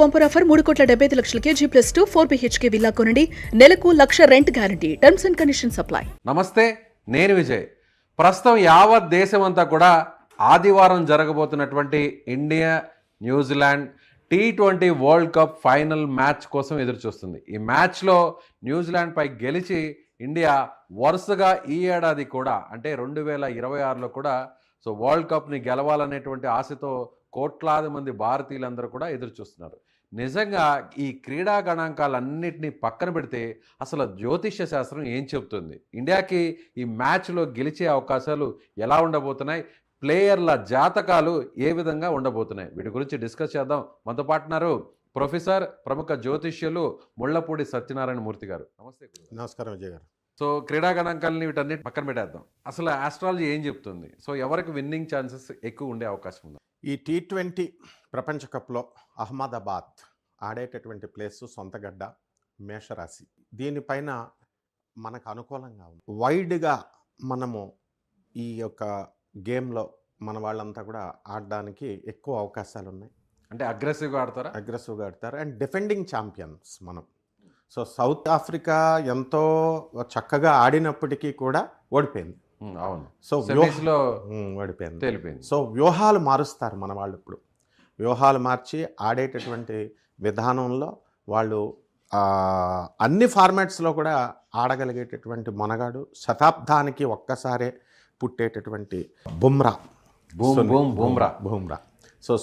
Bumper offer 3,75,00,000కి G+2 4 BHK villa కొనండి. నెలకు 1,00,000 rent guarantee. Terms and conditions apply. Namaste, నేను విజయ్. ప్రస్తుతం యావత్ దేశం అంతా కూడా ఆదివారం జరగబోతున్నటువంటి India New Zealand T20 world cup final match కోసం ఎదురు చూస్తుంది. ఈ మ్యాచ్లో న్యూజిలాండ్ పై గెలిచి ఇండియా వరుసగా ఈ ఏడాది కూడా అంటే 2026లో కూడా వరల్డ్ కప్ని గెలవాలనేటువంటి ఆశతో కోట్లాది మంది భారతీయులందరూ కూడా ఎదురు చూస్తున్నారు. నిజంగా ఈ క్రీడా గణాంకాలన్నింటినీ పక్కన పెడితే అసలు జ్యోతిష్య శాస్త్రం ఏం చెబుతుంది? ఇండియాకి ఈ మ్యాచ్లో గెలిచే అవకాశాలు ఎలా ఉండబోతున్నాయి? ప్లేయర్ల జాతకాలు ఏ విధంగా ఉండబోతున్నాయి? వీటి గురించి డిస్కస్ చేద్దాం. మనతో పాటున్నారు ప్రొఫెసర్, ప్రముఖ జ్యోతిష్యులు ముళ్లపూడి సత్యనారాయణ మూర్తి గారు. నమస్తే. నమస్కారం విజయ్ గారు. క్రీడా గణాంకాలని వీటన్నిటి పక్కన పెట్టేద్దాం. అసలు ఆస్ట్రాలజీ ఏం చెప్తుంది? ఎవరికి విన్నింగ్ ఛాన్సెస్ ఎక్కువ ఉండే అవకాశం ఉంది? ఈ T20 ప్రపంచ కప్లో అహ్మదాబాద్ ఆడేటటువంటి ప్లేస్ సొంతగడ్డ, మేషరాశి. దీనిపైన మనకు అనుకూలంగా ఉంది. వైడ్గా మనము ఈ యొక్క గేమ్లో మన వాళ్ళంతా కూడా ఆడడానికి ఎక్కువ అవకాశాలు ఉన్నాయి. అంటే అగ్రెసివ్గా ఆడతారు అండ్ డిఫెండింగ్ ఛాంపియన్స్ మనం. సౌత్ ఆఫ్రికా ఎంతో చక్కగా ఆడినప్పటికీ కూడా ఓడిపోయింది. అవును. ఓడిపోయింది. వ్యూహాలు మారుస్తారు మన వాళ్ళు. ఇప్పుడు వ్యూహాలు మార్చి ఆడేటటువంటి విధానంలో వాళ్ళు అన్ని ఫార్మాట్స్లో కూడా ఆడగలిగేటటువంటి మొనగాడు, శతాబ్దానికి ఒక్కసారే పుట్టేటటువంటి బుమ్రా.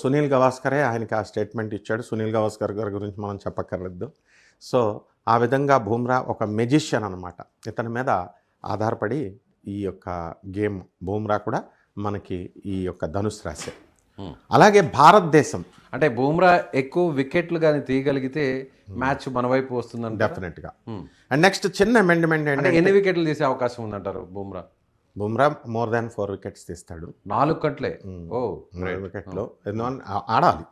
సునీల్ గవాస్కరే ఆయనకి ఆ స్టేట్మెంట్ ఇచ్చాడు. సునీల్ గవాస్కర్ గారి గురించి మనం చెప్పక్కర్లేదు. ఆ విధంగా బుమ్రా ఒక మెజిషియన్ అనమాట. ఇతని మీద ఆధారపడి ఈ యొక్క గేమ్. బుమ్రా కూడా మనకి ఈ యొక్క ధనుసు రాశి. అలాగే భారతదేశం అంటే బుమ్రా ఎక్కువ వికెట్లు కానీ తీయగలిగితే మ్యాచ్ మన వైపు వస్తుందండి డెఫినెట్గా. అండ్ నెక్స్ట్ చిన్న అమెండ్మెంట్ అంటే ఎన్ని వికెట్లు తీసే అవకాశం ఉందంటారు? బుమ్రా మోర్ దాన్ 4 వికెట్స్ తీస్తాడు. 4 గంటలే 4 వికెట్లు ఆడాలి.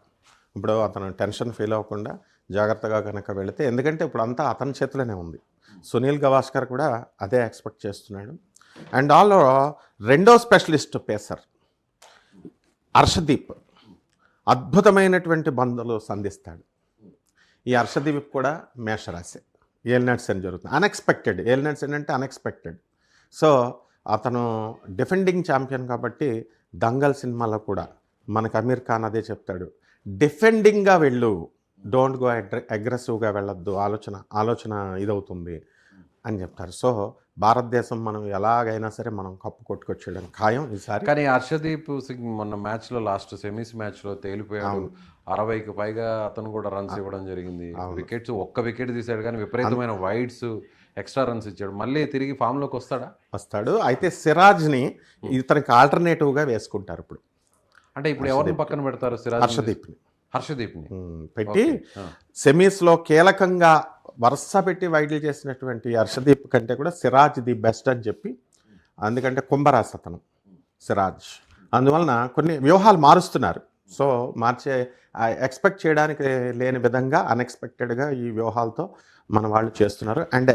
ఇప్పుడు అతను టెన్షన్ ఫీల్ అవ్వకుండా జాగ్రత్తగా కనుక వెళితే, ఎందుకంటే ఇప్పుడు అంతా అతని చేతిలోనే ఉంది. సునీల్ గవాస్కర్ కూడా అదే ఎక్స్పెక్ట్ చేస్తున్నాడు. అండ్ రెండో స్పెషలిస్ట్ పేసర్ హర్షదీప్ అద్భుతమైనటువంటి బంతులు సంధిస్తాడు. ఈ హర్షదీప్ కూడా మేషరాశి. ఏలినాటి శని జరుగుతుంది. అన్ఎక్స్పెక్టెడ్. ఏలినాటి శని అంటే అన్ఎక్స్పెక్టెడ్. అతను డిఫెండింగ్ ఛాంపియన్ కాబట్టి దంగల్ సినిమాలో కూడా మనకు అమీర్ ఖాన్ అదే చెప్తాడు, డిఫెండింగ్గా వెళ్ళు, డోంట్ గో అగ్రెసివ్గా వెళ్ళొద్దు, ఆలోచన ఇదవుతుంది అని చెప్తారు. భారతదేశం మనం ఎలాగైనా సరే మనం కప్పు కొట్టుకొచ్చేయడం ఖాయం ఈసారి. కానీ హర్షదీప్ సింగ్ మొన్న మ్యాచ్లో లాస్ట్ సెమీస్ మ్యాచ్లో తేలిపోయాడు. 60కి పైగా అతను కూడా రన్స్ ఇవ్వడం జరిగింది. వికెట్స్ ఒక్క వికెట్ తీశాడు కానీ విపరీతమైన వైడ్స్, ఎక్స్ట్రా రన్స్ ఇచ్చాడు. మళ్ళీ తిరిగి ఫామ్లోకి వస్తాడు. అయితే సిరాజ్ని ఇతనికి ఆల్టర్నేటివ్గా వేసుకుంటారు ఇప్పుడు. అంటే ఇప్పుడు ఎవరిని పక్కన పెడతారు? హర్షదీప్ని పెట్టి సెమీస్లో కీలకంగా వరుస పెట్టి వైడ్లు చేసినటువంటి హర్షదీప్ కంటే కూడా సిరాజ్ ది బెస్ట్ అని చెప్పి. ఎందుకంటే కుంభరాశి అతను సిరాజ్. అందువలన కొన్ని వ్యూహాలు మారుస్తున్నారు. మార్చే ఎక్స్పెక్ట్ చేయడానికి లేని విధంగా అన్ఎక్స్పెక్టెడ్గా ఈ వ్యూహాలతో మన వాళ్ళు చేస్తున్నారు. అండ్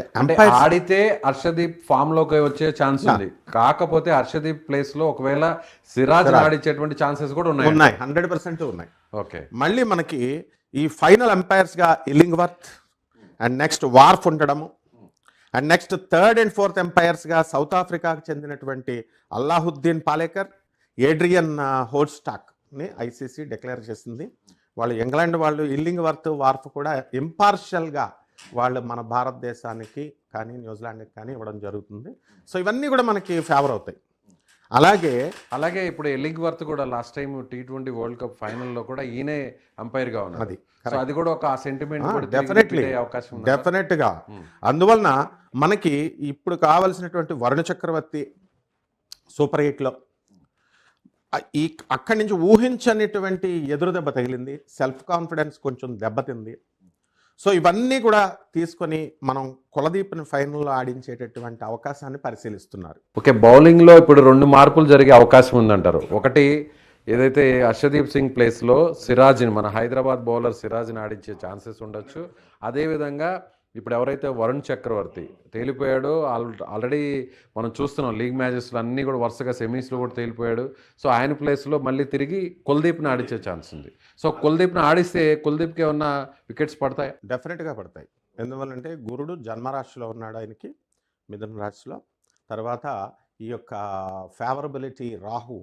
ఆడితే హర్షదీప్ ఫామ్ లోకి వచ్చే ఛాన్స్ ఉంది. కాకపోతే హర్షదీప్ ప్లేస్ లో ఒకవేళ సిరాజ్ ఆడిచ్చేటువంటి ఛాన్సెస్ కూడా ఉన్నాయి. 100% ఉన్నాయి. ఓకే. మళ్ళీ మనకి ఈ ఫైనల్ ఎంపైర్స్గా ఇల్లింగ్వర్త్ అండ్ నెక్స్ట్ వార్ఫ్ ఉండడము, and next 3rd and 4th ఎంపైర్స్గా సౌత్ ఆఫ్రికాకు చెందినటువంటి అల్లాహుద్దీన్ పాలేకర్, ఏడ్రియన్ హోల్స్టాక్ని ఐసీసీ డిక్లేర్ చేసింది. వాళ్ళు ఇంగ్లాండ్ వాళ్ళు. ఇల్లింగ్వర్త్, వార్ఫ్ కూడా ఇంపార్షియల్గా వాళ్ళు మన భారతదేశానికి కానీ న్యూజిలాండ్కి కానీ ఇవ్వడం జరుగుతుంది. ఇవన్నీ కూడా మనకి ఫేవర్ అవుతాయి. అలాగే ఇప్పుడు ఎల్లింగ్వర్త్ కూడా last time T20 world cup ఫైనల్లో కూడా ఈయనే అంపైర్గా ఉన్నది. అది కూడా ఒక సెంటిమెంట్ డెఫినెట్గా. అందువలన మనకి ఇప్పుడు కావలసినటువంటి వరుణ చక్రవర్తి సూపర్ 8లో అక్కడి నుంచి ఊహించనిటువంటి ఎదురు దెబ్బ తగిలింది. సెల్ఫ్ కాన్ఫిడెన్స్ కొంచెం దెబ్బతింది. ఇవన్నీ కూడా తీసుకొని మనం కులదీప్ని ఫైనల్లో ఆడించేటటువంటి అవకాశాన్ని పరిశీలిస్తున్నారు. ఓకే. బౌలింగ్లో ఇప్పుడు 2 మార్పులు జరిగే అవకాశం ఉందంటారు. ఒకటి ఏదైతే హర్షదీప్ సింగ్ ప్లేస్లో సిరాజ్ని, మన హైదరాబాద్ బౌలర్ సిరాజ్ని ఆడించే ఛాన్సెస్ ఉండొచ్చు. అదేవిధంగా ఇప్పుడు ఎవరైతే వరుణ్ చక్రవర్తి తేలిపోయాడో ఆల్రెడీ మనం చూస్తున్నాం లీగ్ మ్యాచెస్లో అన్నీ కూడా వరుసగా సెమీస్లో కూడా తేలిపోయాడు. సో ఆయన ప్లేస్లో మళ్ళీ తిరిగి కుల్దీప్ని ఆడించే ఛాన్స్ ఉంది. సో కుల్దీప్ని ఆడిస్తే కుల్దీప్కి ఏమన్నా వికెట్స్ పడతాయి? డెఫినెట్గా పడతాయి. ఎందువల్లంటే గురుడు జన్మరాశిలో ఉన్నాడు, ఆయనకి మిథున రాశిలో. తర్వాత ఈ యొక్క ఫేవరబిలిటీ రాహు,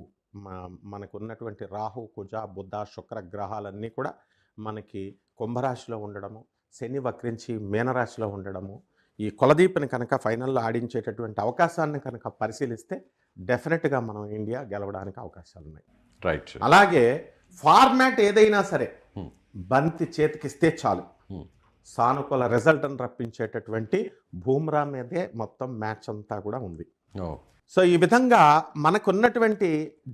మనకు ఉన్నటువంటి రాహు, కుజ, బుధ, శుక్ర గ్రహాలన్నీ కూడా మనకి కుంభరాశిలో ఉండడము, శని వక్రించి మీనరాశిలో ఉండడము, ఈ కులదీప్ని కనుక ఫైనల్లో ఆడించేటటువంటి అవకాశాన్ని కనుక పరిశీలిస్తే డెఫినెట్గా మనం ఇండియా గెలవడానికి అవకాశాలు ఉన్నాయి. రైట్. అలాగే ఫార్మాట్ ఏదైనా సరే బంతి చేతికిస్తే చాలు సానుకూల రిజల్ట్ని రప్పించేటటువంటి బూమ్రా మీదే మొత్తం మ్యాచ్ అంతా కూడా ఉంది. సో ఈ విధంగా మనకున్నటువంటి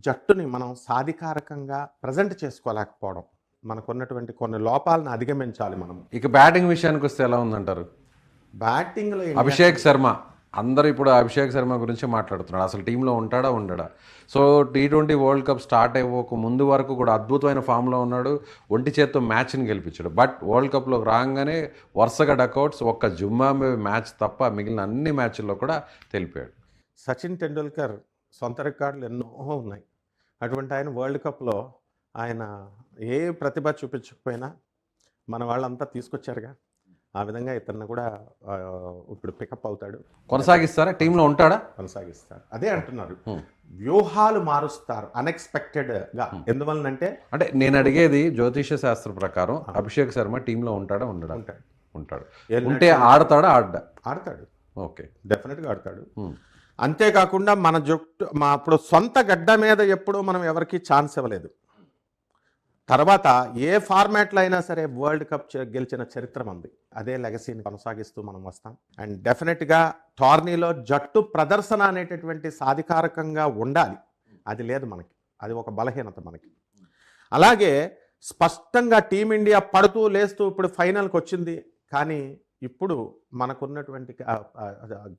జట్టుని మనం సాధికారకంగా ప్రజెంట్ చేసుకోలేకపోవడం, మనకున్నటువంటి కొన్ని లోపాలను అధిగమించాలి మనం. ఇక బ్యాటింగ్ విషయానికి వస్తే ఎలా ఉందంటారు? బ్యాటింగ్లో అభిషేక్ శర్మ, అందరూ ఇప్పుడు అభిషేక్ శర్మ గురించి మాట్లాడుతున్నాడు. అసలు టీంలో ఉంటాడా ఉండడా? So T20 world cup start అయ్యక ముందు వరకు కూడా అద్భుతమైన ఫామ్లో ఉన్నాడు, ఒంటి చేత్తో మ్యాచ్ని గెలిపించాడు. బట్ వరల్డ్ కప్లోకి రాగానే వరుసగా డకౌట్స్, ఒక్క జింబాబ్వే మ్యాచ్ తప్ప మిగిలిన అన్ని మ్యాచ్ల్లో కూడా తెలిపాడు. సచిన్ టెండూల్కర్ సొంత రికార్డులు ఎన్నో ఉన్నాయి. అటువంటి ఆయన వరల్డ్ కప్లో ఆయన ఏ ప్రతిభ చూపించకపోయినా మన వాళ్ళంతా తీసుకొచ్చారుగా. ఆ విధంగా ఇతన్ని కూడా ఇప్పుడు పికప్ అవుతాడు. కొనసాగిస్తారా? టీంలో ఉంటాడా? కొనసాగిస్తారు. అదే అంటున్నారు, వ్యూహాలు మారుస్తారు అన్ఎక్స్పెక్టెడ్గా. ఎందువలనంటే అంటే నేను అడిగేది జ్యోతిష శాస్త్ర ప్రకారం అభిషేక్ శర్మ టీంలో ఉంటాడా ఉండడా? ఉంటాడు. ఉంటే ఆడతాడా? ఆడతాడు. ఓకే, డెఫినెట్గా ఆడతాడు. అంతేకాకుండా మన జట్టు ఇప్పుడు సొంత గడ్డ మీద ఎప్పుడూ మనం ఎవరికి ఛాన్స్ ఇవ్వలేదు. తర్వాత ఏ ఫార్మాట్లో అయినా సరే వరల్డ్ కప్ గెలిచిన చరిత్ర ఉంది. అదే లెగసీని కొనసాగిస్తూ మనం వస్తాం. అండ్ డెఫినెట్గా టోర్నీలో జట్టు ప్రదర్శన అనేటటువంటి సాధికారకంగా ఉండాలి. అది లేదు మనకి, అది ఒక బలహీనత మనకి. అలాగే స్పష్టంగా టీమిండియా పడుతూ లేస్తూ ఇప్పుడు ఫైనల్కి వచ్చింది. కానీ ఇప్పుడు మనకున్నటువంటి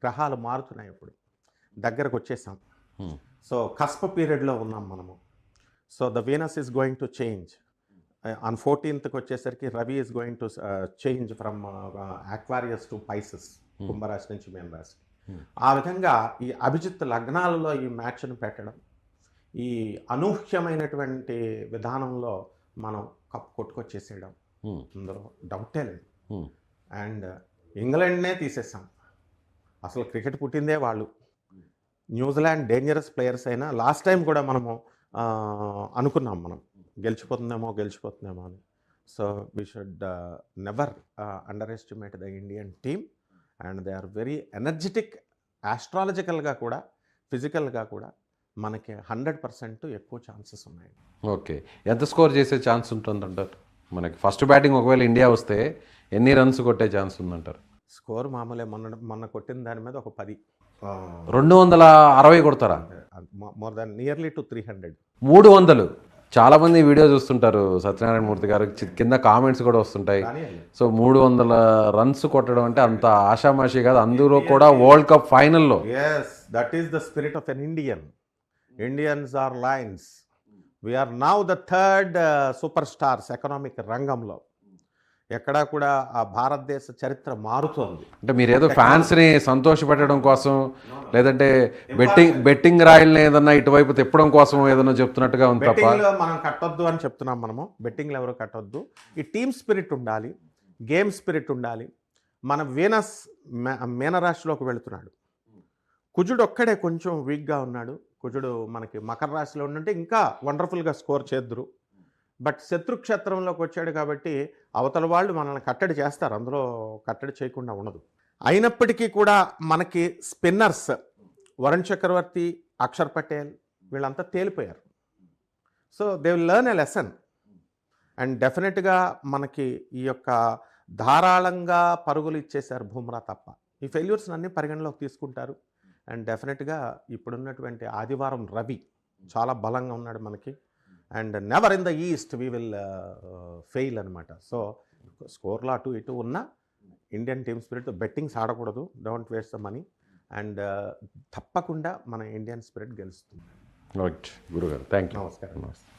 గ్రహాలు మారుతున్నాయి, ఇప్పుడు దగ్గరకు వచ్చేసాం. సో కస్ప పీరియడ్లో ఉన్నాం మనము. So the Venus is going to change. On 14th వచ్చేసరికి రవి is going to change from Aquarius to Pisces, కుంభరాశి నుంచి మీన రాశి. ఆ విధంగా ఈ అభిజిత్ లగ్నాలలో ఈ మ్యాచ్ను పెట్టడం, ఈ అనూహ్యమైనటువంటి విధానంలో మనం కప్ కొట్టుకొచ్చేసేయడం, అందులో డౌటే లేదు. అండ్ ఇంగ్లాండ్నే తీసేసాం. అసలు క్రికెట్ పుట్టిందే వాళ్ళు. న్యూజిలాండ్ డేంజరస్ ప్లేయర్స్ అయినా లాస్ట్ టైం కూడా మనము అనుకున్నాం మనం గెలిచిపోతుందేమో అని. So we should never underestimate the Indian team. And they are very energetic. ఆస్ట్రాలజికల్గా కూడా ఫిజికల్గా కూడా మనకి 100% ఎక్కువ ఛాన్సెస్ ఉన్నాయి. ఓకే, ఎంత స్కోర్ చేసే ఛాన్స్ ఉంటుందంటారు? మనకి ఫస్ట్ బ్యాటింగ్ ఒకవేళ ఇండియా వస్తే ఎన్ని రన్స్ కొట్టే ఛాన్స్ ఉందంటారు? స్కోర్ మామూలే, మొన్న కొట్టిన దాని మీద ఒక 10, 260 కొడతారా? More than nearly to 300. 300. చాలా మంది వీడియో చూస్తుంటారు సత్యనారాయణ మూర్తి గారు, కింద కామెంట్స్ కూడా వస్తుంటాయి. సో 300 రన్స్ కొట్టడం అంటే అంత ఆషామాషి కాదు, అందులో కూడా వరల్డ్ కప్ ఫైనల్లో. Yes, that is the spirit of an Indian. Indians are lions. We're now the third super stars economic రంగంలో. ఎక్కడా కూడా ఆ భారతదేశ చరిత్ర మారుతోంది. అంటే మీరేదో ఫ్యాన్స్ని సంతోషపెట్టడం కోసం, లేదంటే బెట్టింగ్ రాయల్ని ఏదన్నా ఇటువైపు తిప్పడం కోసం ఏదన్నా చెప్తున్నట్టుగా ఉంది తప్ప మనం కట్టొద్దు అని చెప్తున్నాం. మనము బెట్టింగ్లు ఎవరు కట్టొద్దు. ఈ టీమ్ స్పిరిట్ ఉండాలి, గేమ్ స్పిరిట్ ఉండాలి. మన వీనస్ మీనరాశిలోకి వెళుతున్నాడు. కుజుడు ఒక్కడే కొంచెం వీక్గా ఉన్నాడు. కుజుడు మనకి మకర రాశిలో ఉండంటే ఇంకా వండర్ఫుల్గా స్కోర్ చేద్దురు. బట్ శత్రుక్షేత్రంలోకి వచ్చాడు కాబట్టి అవతల వాళ్ళు మనల్ని కట్టడి చేస్తారు, అందులో కట్టడి చేయకుండా ఉండదు. అయినప్పటికీ కూడా మనకి స్పిన్నర్స్ వరుణ్ చక్రవర్తి, అక్షర్ పటేల్ వీళ్ళంతా తేలిపోయారు. So they will learn a lesson. And డెఫినెట్గా మనకి ఈ యొక్క ధారాళంగా పరుగులు ఇచ్చేశారు బుమ్రా తప్ప. ఈ ఫెయిల్యూర్స్ని అన్నీ పరిగణలోకి తీసుకుంటారు. అండ్ డెఫినెట్గా ఇప్పుడున్నటువంటి ఆదివారం రవి చాలా బలంగా ఉన్నాడు మనకి. And never in the east we will fail అనమాట. సో స్కోర్లో అటు ఇటు ఉన్న ఇండియన్ టీమ్ స్పిరిట్, బెట్టింగ్స్ ఆడకూడదు, don't waste the money. And తప్పకుండా మన ఇండియన్ స్పిరిట్ గెలుస్తుంది. రైట్ గురుగారు, థ్యాంక్ యూ. నమస్కారం.